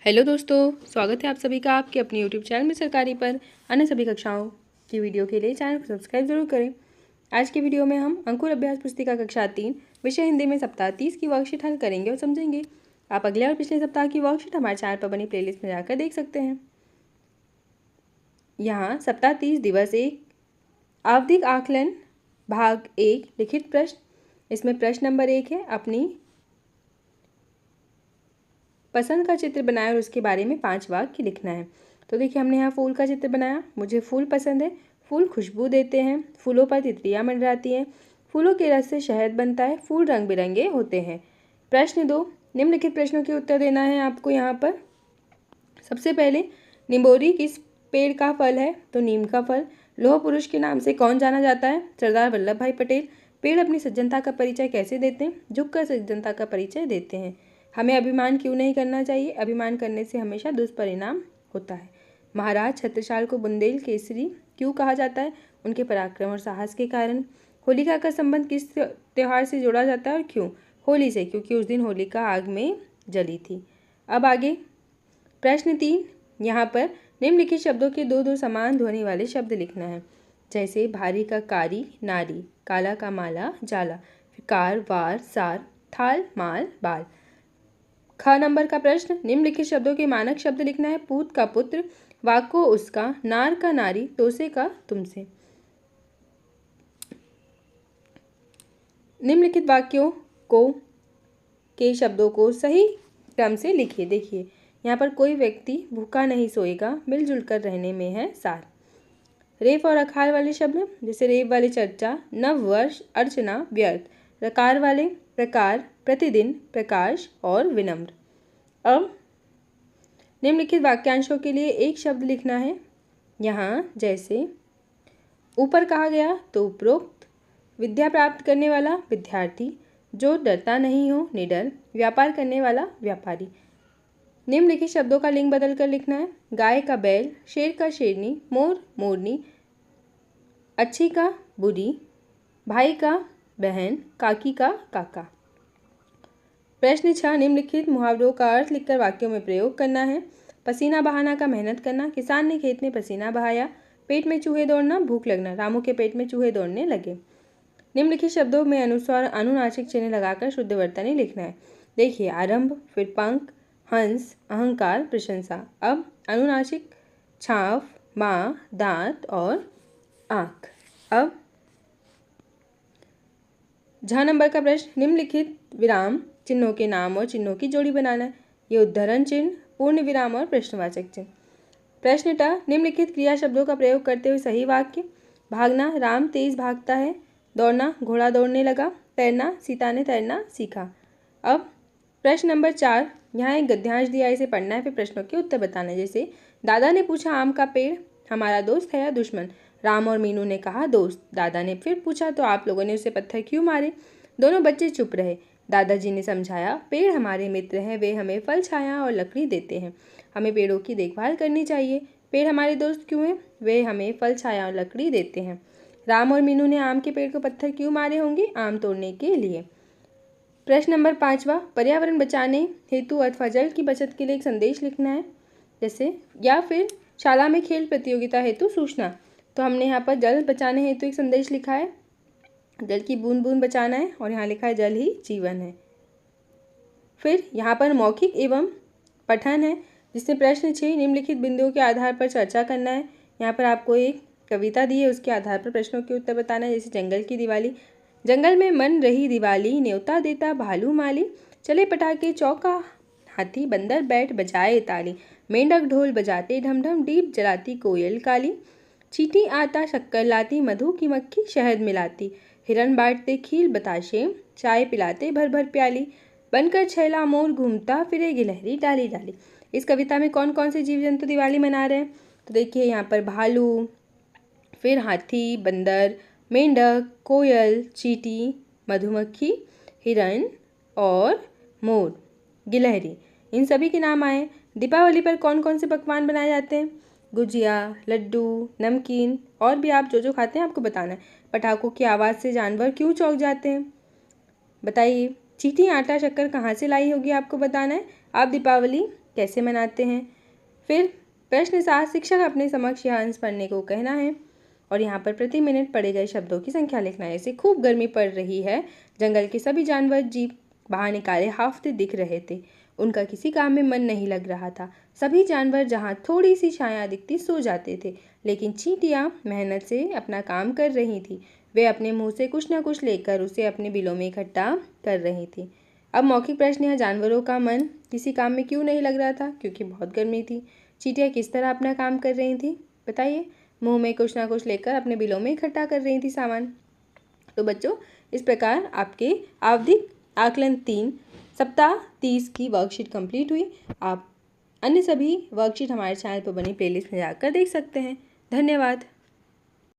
Hello दोस्तों, स्वागत है आप सभी का आपके अपने यूट्यूब चैनल में सरकारी पर अन्य सभी कक्षाओं की वीडियो के लिए चैनल को सब्सक्राइब जरूर करें। आज की वीडियो में हम अंकुर अभ्यास पुस्तिका कक्षा 3 विषय हिंदी में सप्ताह 30 की वर्कशीट हल करेंगे और समझेंगे। आप अगले और पिछले सप्ताह की वर्कशीट हमारे चैनल पर बनी प्लेलिस्ट में जाकर देख सकते हैं। यहाँ सप्ताह 30 दिवस 1 आवधिक आकलन भाग 1 लिखित प्रश्न। इसमें प्रश्न नंबर 1 है, अपनी पसंद का चित्र बनाया और उसके बारे में 5 वाक्य लिखना है। तो देखिए, हमने यहाँ फूल का चित्र बनाया। मुझे फूल पसंद है। फूल खुशबू देते हैं। फूलों पर तितलियाँ मंडराती हैं। फूलों के रस से शहद बनता है। फूल रंग बिरंगे होते हैं। प्रश्न 2, निम्नलिखित प्रश्नों के उत्तर देना है आपको यहाँ पर। सबसे पहले, निम्बोरी किस पेड़ का फल है? तो नीम का फल। लौह पुरुष के नाम से कौन जाना जाता है? सरदार वल्लभ भाई पटेल। पेड़ अपनी सज्जनता का परिचय कैसे देते हैं? झुककर सज्जनता का परिचय देते हैं। हमें अभिमान क्यों नहीं करना चाहिए? अभिमान करने से हमेशा दुष्परिणाम होता है। महाराज छत्रसाल को बुंदेल केसरी क्यों कहा जाता है? उनके पराक्रम और साहस के कारण। होलिका का संबंध किस त्यौहार से जोड़ा जाता है और क्यों? होली से, क्योंकि उस दिन होलिका आग में जली थी। अब आगे प्रश्न 3, यहाँ पर निम्नलिखित शब्दों के दो दो समान ध्वनि वाले शब्द लिखना है। जैसे भारी का कारी, नारी, काला का माला, जाला, कार, वार, सार, थाल, माल, बाल। ख नंबर का प्रश्न, निम्नलिखित शब्दों के मानक शब्द लिखना है। पूत का पुत्र, वाक को उसका, नार का नारी, तोसे का तुमसे। निम्नलिखित वाक्यों को के शब्दों को सही क्रम से लिखिए। देखिए, यहाँ पर कोई व्यक्ति भूखा नहीं सोएगा, मिलजुल कर रहने में है सार। रेफ और अखार वाले शब्द, जैसे रेफ वाले चर्चा, नव वर्ष, अर्चना, व्यर्थ। रकार वाले प्रकार, प्रतिदिन, प्रकाश और विनम्र। अब निम्नलिखित वाक्यांशों के लिए एक शब्द लिखना है। यहाँ जैसे ऊपर कहा गया तो उपरोक्त, विद्या प्राप्त करने वाला विद्यार्थी, जो डरता नहीं हो निडर, व्यापार करने वाला व्यापारी। निम्नलिखित शब्दों का लिंग बदल कर लिखना है। गाय का बैल, शेर का शेरनी, मोर मोरनी, अच्छी का बुरी, भाई का बहन, काकी का काका। प्रश्न 6, निम्नलिखित मुहावरों का अर्थ लिखकर वाक्यों में प्रयोग करना है। पसीना बहाना का मेहनत करना, किसान ने खेत में पसीना बहाया। पेट में चूहे दौड़ना, भूख लगना, रामू के पेट में चूहे दौड़ने लगे। निम्नलिखित शब्दों में अनुस्वार अनुनासिक चिन्ह लगाकर शुद्ध वर्तनी लिखना है। देखिए, आरंभ, फिर पंख, हंस, अहंकार, प्रशंसा। अब अनुनासिक, छाव, माँ, दांत और आँख। अब झ नंबर का प्रश्न, निम्नलिखित विराम चिन्हों के नाम और चिन्हों की जोड़ी बनाना है। ये उद्धरण चिन्ह, पूर्ण विराम और प्रश्नवाचक चिन्ह। प्रश्न ट, निम्नलिखित क्रिया शब्दों का प्रयोग करते हुए सही वाक्य। भागना, राम तेज भागता है। दौड़ना, घोड़ा दौड़ने लगा। तैरना, सीता ने तैरना सीखा। अब प्रश्न नंबर 4, यहाँ एक गद्यांश दिया, इसे पढ़ना है, फिर प्रश्नों के उत्तर बताना है। जैसे, दादा ने पूछा, आम का पेड़ हमारा दोस्त है या दुश्मन? राम और मीनू ने कहा दोस्त। दादा ने फिर पूछा, तो आप लोगों ने उसे पत्थर क्यों मारे? दोनों बच्चे चुप रहे। दादाजी ने समझाया, पेड़ हमारे मित्र हैं, वे हमें फल, छाया और लकड़ी देते हैं। हमें पेड़ों की देखभाल करनी चाहिए। पेड़ हमारे दोस्त क्यों हैं? वे हमें फल, छाया और लकड़ी देते हैं। राम और मीनू ने आम के पेड़ को पत्थर क्यों मारे होंगे? आम तोड़ने के लिए। प्रश्न नंबर 5, पर्यावरण बचाने हेतु अथवा जल की बचत के लिए एक संदेश लिखना है। जैसे, या फिर शाला में खेल प्रतियोगिता हेतु सूचना। तो हमने यहाँ पर जल बचाने हेतु एक संदेश लिखा है, जल की बूंद बूंद बचाना है, और यहाँ लिखा है जल ही जीवन है। फिर यहाँ पर मौखिक एवं पठन है, जिसमें प्रश्न 6, निम्नलिखित बिंदुओं के आधार पर चर्चा करना है। यहाँ पर आपको एक कविता दी है, उसके आधार पर प्रश्नों के उत्तर बताना है। जैसे, जंगल की दिवाली, जंगल में मन रही दिवाली, न्योता देता भालू माली। चले पटाखे चौका हाथी, बंदर बैठ बजाए ताली। मेंढक ढोल बजाते ढम ढम, दीप जलाती कोयल काली। चींटी आता शक्कर लाती, मधु की मक्खी शहद मिलाती। हिरन बांटते खील बताशे, चाय पिलाते भर भर प्याली। बनकर छैला मोर घूमता फिरे, गिलहरी डाली डाली। इस कविता में कौन कौन से जीव जंतु दिवाली मना रहे हैं? तो देखिए, यहाँ पर भालू, फिर हाथी, बंदर, मेंढक, कोयल, चींटी, मधुमक्खी, हिरन और मोर, गिलहरी, इन सभी के नाम आए। दीपावली पर कौन कौन से पकवान बनाए जाते हैं? गुजिया, लड्डू, नमकीन, और भी आप जो जो खाते हैं आपको बताना है। पटाखों की आवाज़ से जानवर क्यों चौंक जाते हैं? बताइए। चींटी आटा शक्कर कहाँ से लाई होगी आपको बताना है। आप दीपावली कैसे मनाते हैं। फिर प्रश्न 7, शिक्षक अपने समक्ष यह अंश पढ़ने को कहना है और यहाँ पर प्रति मिनट पढ़े गए शब्दों की संख्या लिखना है। जैसे खूब गर्मी पड़ रही है, जंगल के सभी जानवर जीप बाहर निकाले हांफते दिख रहे थे। उनका किसी काम में मन नहीं लग रहा था। सभी जानवर जहाँ थोड़ी सी छाया दिखती सो जाते थे, लेकिन चींटियाँ मेहनत से अपना काम कर रही थी। वे अपने मुंह से कुछ न कुछ लेकर उसे अपने बिलों में इकट्ठा कर रही थी। अब मौखिक प्रश्न है, जानवरों का मन किसी काम में क्यों नहीं लग रहा था? क्योंकि बहुत गर्मी थी। चींटियाँ किस तरह अपना काम कर रही थी? बताइए। मुंह में कुछ ना कुछ लेकर अपने बिलों में इकट्ठा कर रही थी सामान। तो बच्चों, इस प्रकार आपके आवधिक आकलन 3 सप्ताह 30 की वर्कशीट कंप्लीट हुई। आप अन्य सभी वर्कशीट हमारे चैनल पर बनी प्लेलिस्ट में जाकर देख सकते हैं। धन्यवाद।